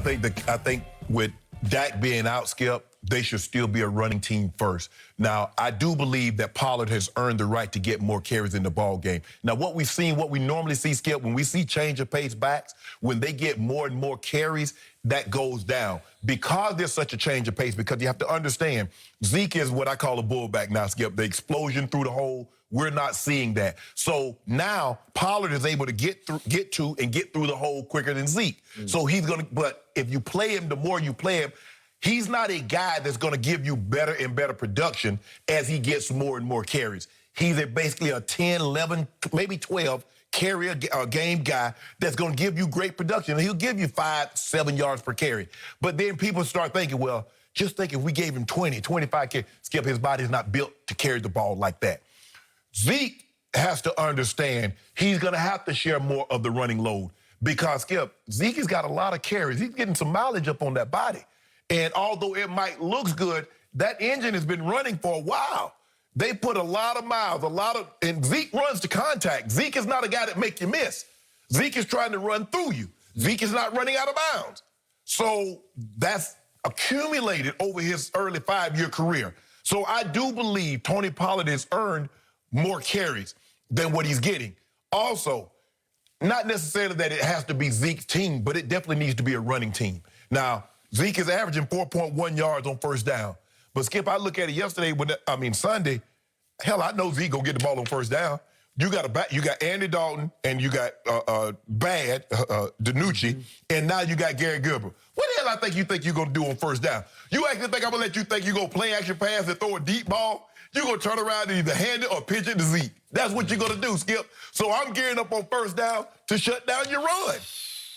think with Dak being out, Skip, they should still be a running team first. Now, I do believe that Pollard has earned the right to get more carries in the ball game. Now, what we normally see, Skip, when we see change of pace backs, when they get more and more carries, that goes down. Because there's such a change of pace, because you have to understand, Zeke is what I call a bullback now, Skip. The explosion through the hole, we're not seeing that. So now Pollard is able to get through the hole quicker than Zeke. So he's gonna, but if you play him, the more you play him, he's not a guy that's going to give you better and better production as he gets more and more carries. He's basically a 10, 11, maybe 12 carry a game guy that's going to give you great production. And he'll give you 5, 7 yards per carry. But then people start thinking, well, just think if we gave him 20, 25 carries, Skip, his body's not built to carry the ball like that. Zeke has to understand he's going to have to share more of the running load because, Skip, Zeke has got a lot of carries. He's getting some mileage up on that body. And although it might look good, that engine has been running for a while. They put a lot of miles, and Zeke runs to contact. Zeke is not a guy that make you miss. Zeke is trying to run through you. Zeke is not running out of bounds. So that's accumulated over his early 5-year career. So I do believe Tony Pollard has earned more carries than what he's getting. Also, not necessarily that it has to be Zeke's team, but it definitely needs to be a running team. Now, Zeke is averaging 4.1 yards on first down. But, Skip, I look at it yesterday, Sunday, hell, I know Zeke gonna get the ball on first down. You got Andy Dalton, and you got DiNucci, and now you got Gary Gilbert. What the hell you think you're gonna do on first down? You actually think I'm gonna let you think you're gonna play action pass and throw a deep ball? You're gonna turn around and either hand it or pitch it to Zeke. That's what you're gonna do, Skip. So I'm gearing up on first down to shut down your run.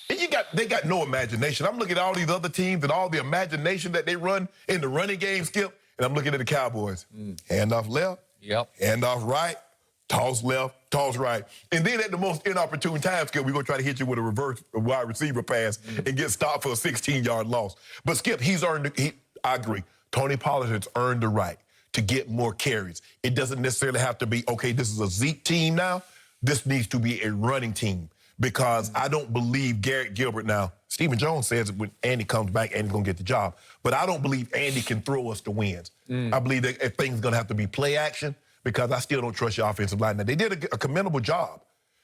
And they got no imagination. I'm looking at all these other teams and all the imagination that they run in the running game, Skip, and I'm looking at the Cowboys. Hand off left, hand off right, toss left, toss right. And then at the most inopportune time, Skip, we're going to try to hit you with a reverse wide receiver pass and get stopped for a 16-yard loss. But, Skip, I agree. Tony Pollard has earned the right to get more carries. It doesn't necessarily have to be, okay, this is a Zeke team now. This needs to be a running team. Because I don't believe Garrett Gilbert now. Stephen Jones says that when Andy comes back, Andy's going to get the job. But I don't believe Andy can throw us the wins. I believe that everything's going to have to be play action because I still don't trust your offensive line. Now, they did a commendable job.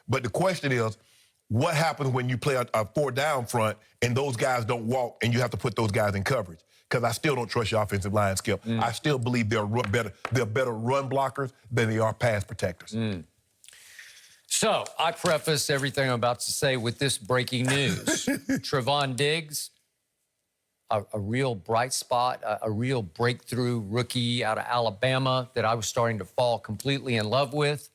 But the question is, what happens when you play a 4-down front and those guys don't walk and you have to put those guys in coverage? Because I still don't trust your offensive line, Skip. I still believe they're better run blockers than they are pass protectors. So, I preface everything I'm about to say with this breaking news. Trevon Diggs, a real bright spot, a real breakthrough rookie out of Alabama that I was starting to fall completely in love with,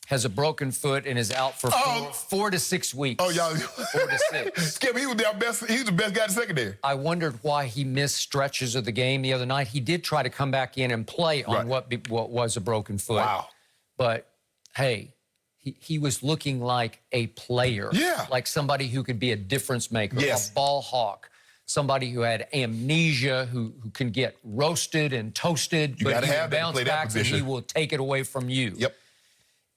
has a broken foot and is out for 4 to 6 weeks. Oh, y'all. 4 to 6. Skip, he was the best guy in the secondary. I wondered why he missed stretches of the game the other night. He did try to come back in and play on what was a broken foot. Wow. But, hey, he was looking like a player. Yeah. Like somebody who could be a difference maker, a ball hawk, somebody who had amnesia, who can get roasted and toasted, but he will bounce back and he will take it away from you. Yep.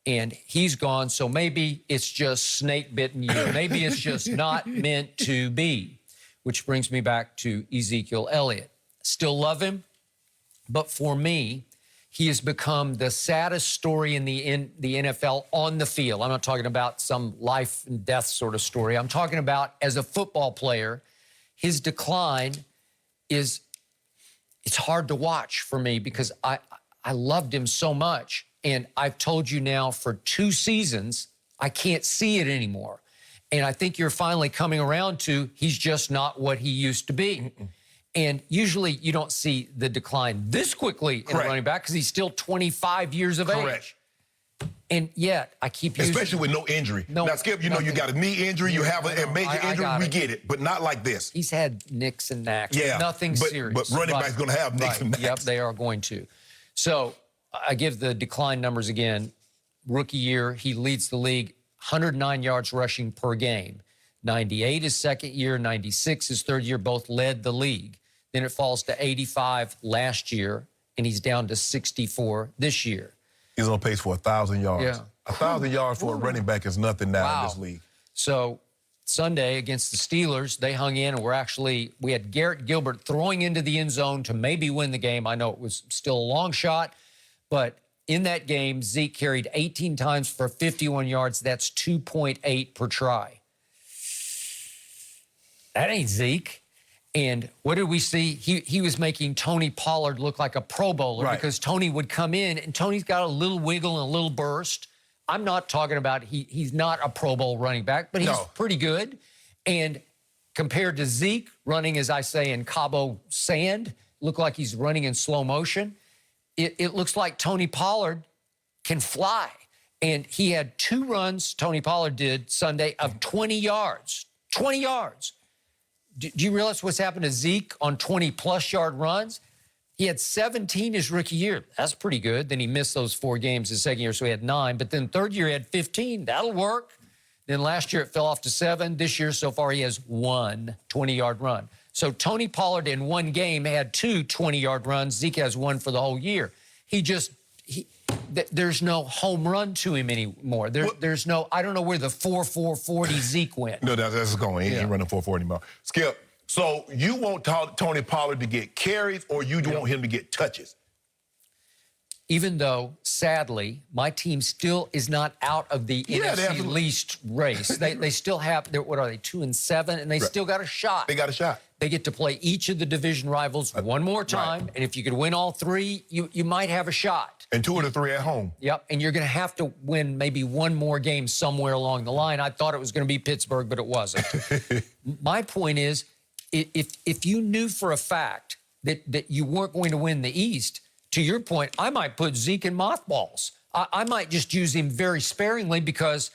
And he's gone, so maybe it's just snake-bitten you. Maybe it's just not meant to be, which brings me back to Ezekiel Elliott. Still love him, but for me, he has become the saddest story in the NFL on the field. I'm not talking about some life and death sort of story. I'm talking about as a football player, his decline it's hard to watch for me because I loved him so much. And I've told you now for 2 seasons, I can't see it anymore. And I think you're finally coming around to he's just not what he used to be. And usually you don't see the decline this quickly in a running back because he's still 25 years of age. And yet, I keep using... Especially with no injury. Now, Skip, you know you got a knee injury, you have a major injury, we get it, but not like this. He's had nicks and knacks, nothing serious. But running back's going to have nicks and knacks. Yep, they are going to. So, I give the decline numbers again. Rookie year, he leads the league, 109 yards rushing per game. 98 his second year, 96 his third year, both led the league. Then it falls to 85 last year, and he's down to 64 this year. He's on pace for 1,000 yards. 1,000 yards for a running back is nothing now in this league. So Sunday against the Steelers, they hung in and we had Garrett Gilbert throwing into the end zone to maybe win the game. I know it was still a long shot, but in that game, Zeke carried 18 times for 51 yards. That's 2.8 per try. That ain't Zeke. And what did we see? He was making Tony Pollard look like a Pro Bowler because Tony would come in, and Tony's got a little wiggle and a little burst. I'm not talking about he's not a Pro Bowl running back, but he's pretty good. And compared to Zeke, running, as I say, in Cabo sand, look like he's running in slow motion. It looks like Tony Pollard can fly. And he had 2 runs, Tony Pollard did Sunday, of 20 yards. 20 yards. Do you realize what's happened to Zeke on 20-plus yard runs? He had 17 his rookie year. That's pretty good. Then he missed those 4 games his second year, so he had 9. But then third year, he had 15. That'll work. Then last year, it fell off to 7. This year, so far, he has 1 20-yard run. So Tony Pollard in 1 game had 2 20-yard runs. Zeke has 1 for the whole year. There's no home run to him anymore. There's no, I don't know where the 4.40 Zeke went. No, that's going. He ain't running 4.40 anymore. Skip, so you want Tony Pollard to get carries, or you want him to get touches? Even though, sadly, my team still is not out of the NFC least race. They still have, what are they, 2-7, and they still got a shot. They got a shot. They get to play each of the division rivals one more time, and if you could win all 3, you might have a shot. And 2 of the 3 at home. Yep, and you're going to have to win maybe 1 more game somewhere along the line. I thought it was going to be Pittsburgh, but it wasn't. My point is, if you knew for a fact that you weren't going to win the East, to your point, I might put Zeke in mothballs. I might just use him very sparingly, because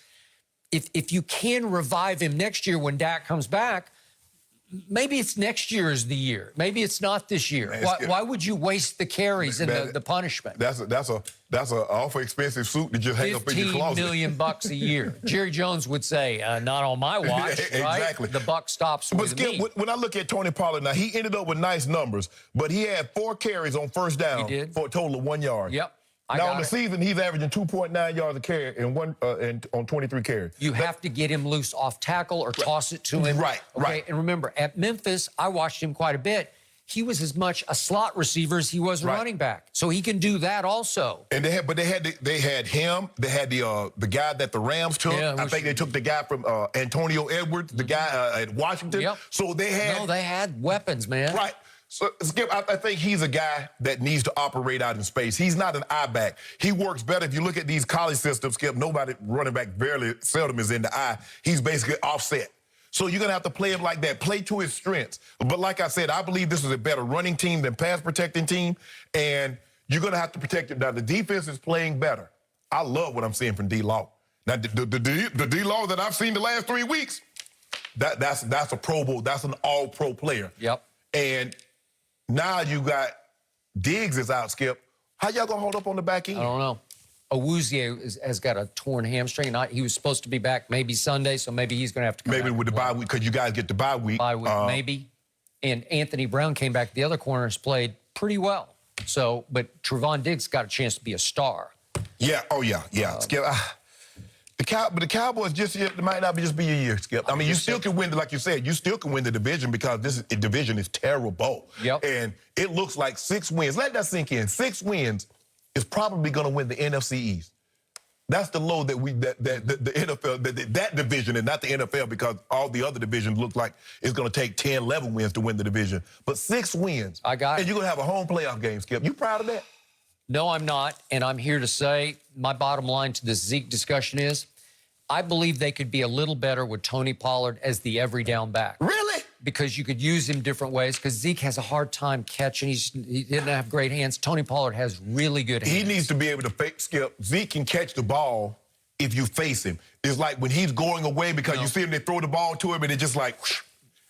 if you can revive him next year when Dak comes back, maybe it's next year is the year. Maybe it's not this year. Why would you waste the carries and the punishment? That's an awful expensive suit to just hang up in your closet. $15 million a year. Jerry Jones would say, not on my watch, Exactly. Right? The buck stops with me. When I look at Tony Pollard now, he ended up with nice numbers, but he had 4 carries on first down for a total of 1 yard. Yep. Now, in the season, he's averaging 2.9 yards a carry on 23 carries. You have to get him loose off tackle or toss it to him. Right. And remember, at Memphis, I watched him quite a bit. He was as much a slot receiver as he was a running back. So he can do that also. And they had him. They had the guy that the Rams took. Yeah, I think they took the guy from Antonio Edwards, the guy at Washington. Yep. So they had weapons, man. Right. So, Skip, I think he's a guy that needs to operate out in space. He's not an eye back. He works better. If you look at these college systems, Skip, nobody running back seldom is in the eye. He's basically offset. So you're going to have to play him like that, play to his strengths. But like I said, I believe this is a better running team than pass protecting team, and you're going to have to protect it. Now, the defense is playing better. I love what I'm seeing from D-Law. Now, the D-Law that I've seen the last 3 weeks, that's a Pro Bowl. That's an all-pro player. Yep. And now you got Diggs is out, Skip. How y'all going to hold up on the back end? I don't know. Awuzie has got a torn hamstring. He was supposed to be back maybe Sunday, so maybe he's going to have to come back. Maybe with the bye week, because you guys get the bye week. Maybe. And Anthony Brown came back. The other corners played pretty well. So, but Trevon Diggs got a chance to be a star. Yeah. Oh, yeah. Yeah. Skip. But the Cowboys it might not just be a year, Skip. I mean, you still can win, like you said, you still can win the division, because this division is terrible. Yep. And it looks like 6 wins. Let that sink in. 6 wins is probably going to win the NFC East. That's the low that the NFL, that division, and not the NFL, because all the other divisions look like it's going to take 10, 11 wins to win the division. But 6 wins. I got it. And you're going to have a home playoff game, Skip. You proud of that? No, I'm not. And I'm here to say my bottom line to this Zeke discussion is I believe they could be a little better with Tony Pollard as the every down back. Really? Because you could use him different ways, because Zeke has a hard time catching. He didn't have great hands. Tony Pollard has really good hands. He needs to be able to fake Skip. Zeke can catch the ball if you face him. It's like when he's going away, because you see him, they throw the ball to him, and it's just like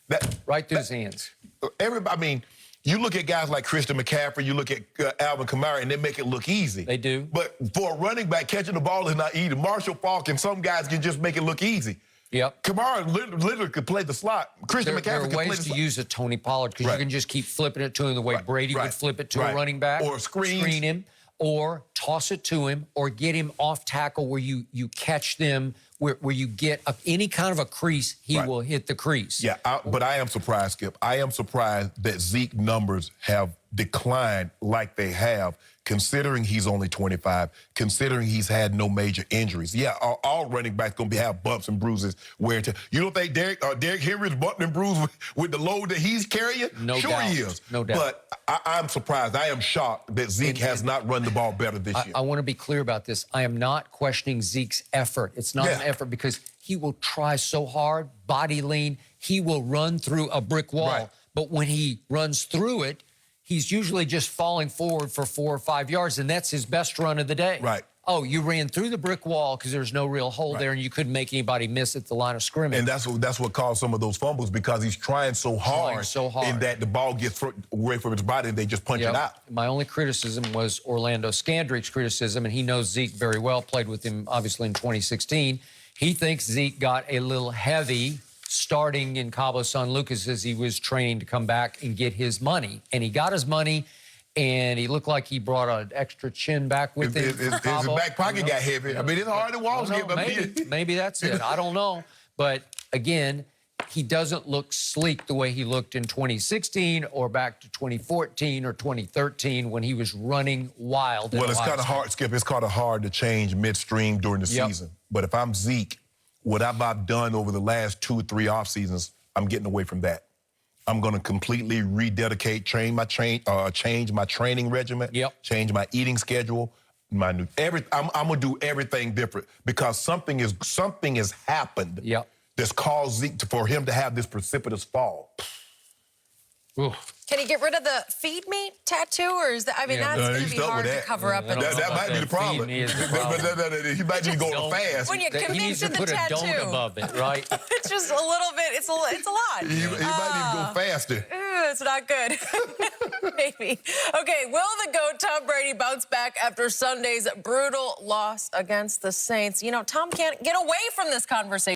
that. Right through his hands. Everybody, I mean, you look at guys like Christian McCaffrey, you look at Alvin Kamara, and they make it look easy. They do. But for a running back, catching the ball is not easy. Marshall Faulk and some guys can just make it look easy. Yep. Kamara literally could play the slot. Christian McCaffrey could play the slot. There are ways to use a Tony Pollard, because you can just keep flipping it to him the way Brady would flip it to a running back. Or screen him, or toss it to him, or get him off tackle where you catch them where you get any kind of a crease, he will hit the crease. Yeah, but I am surprised, Skip. I am surprised that Zeke numbers have declined like they have, considering he's only 25, considering he's had no major injuries. Yeah, all running backs going to have bumps and bruises, wear and tear. You don't think Derrick Henry's bumped and bruised with the load that he's carrying? No sure doubt. he is. No doubt. But I'm surprised. I am shocked that Zeke has not run the ball better this year. I want to be clear about this. I am not questioning Zeke's effort. It's not an effort because he will try so hard, body lean. He will run through a brick wall. Right. But when he runs through it, he's usually just falling forward for 4 or 5 yards, and that's his best run of the day. Right. Oh, you ran through the brick wall because there's no real hole there, and you couldn't make anybody miss at the line of scrimmage. And that's what caused some of those fumbles, because he's trying so hard, in that the ball gets away from his body and they just punch it out. My only criticism was Orlando Scandrick's criticism, and he knows Zeke very well, played with him obviously in 2016. He thinks Zeke got a little heavy starting in Cabo San Lucas as he was training to come back and get his money. And he got his money, and he looked like he brought an extra chin back with him. His back pocket got heavy. I mean, it's hard to walk. Maybe that's it. I don't know. But again, he doesn't look sleek the way he looked in 2016 or back to 2014 or 2013 when he was running wild. Well, it's kind of hard, Skip. It's kind of hard to change midstream during the season. But if I'm Zeke, what I've done over the last 2 or 3 off seasons, I'm getting away from that. I'm going to completely rededicate, change my training regimen, change my eating schedule, I'm going to do everything different, because something has happened that's caused Zeke for him to have this precipitous fall. Can he get rid of the feed me tattoo, or is that? I mean, that's going to be hard to cover up. That might be the problem. He might need to go on a fast. When you commit to the tattoo, put a dome above it, right? It's just a little bit. It's a lot. He might need to go faster. It's not good. Maybe. Okay, will the GOAT Tom Brady bounce back after Sunday's brutal loss against the Saints? You know, Tom can't get away from this conversation.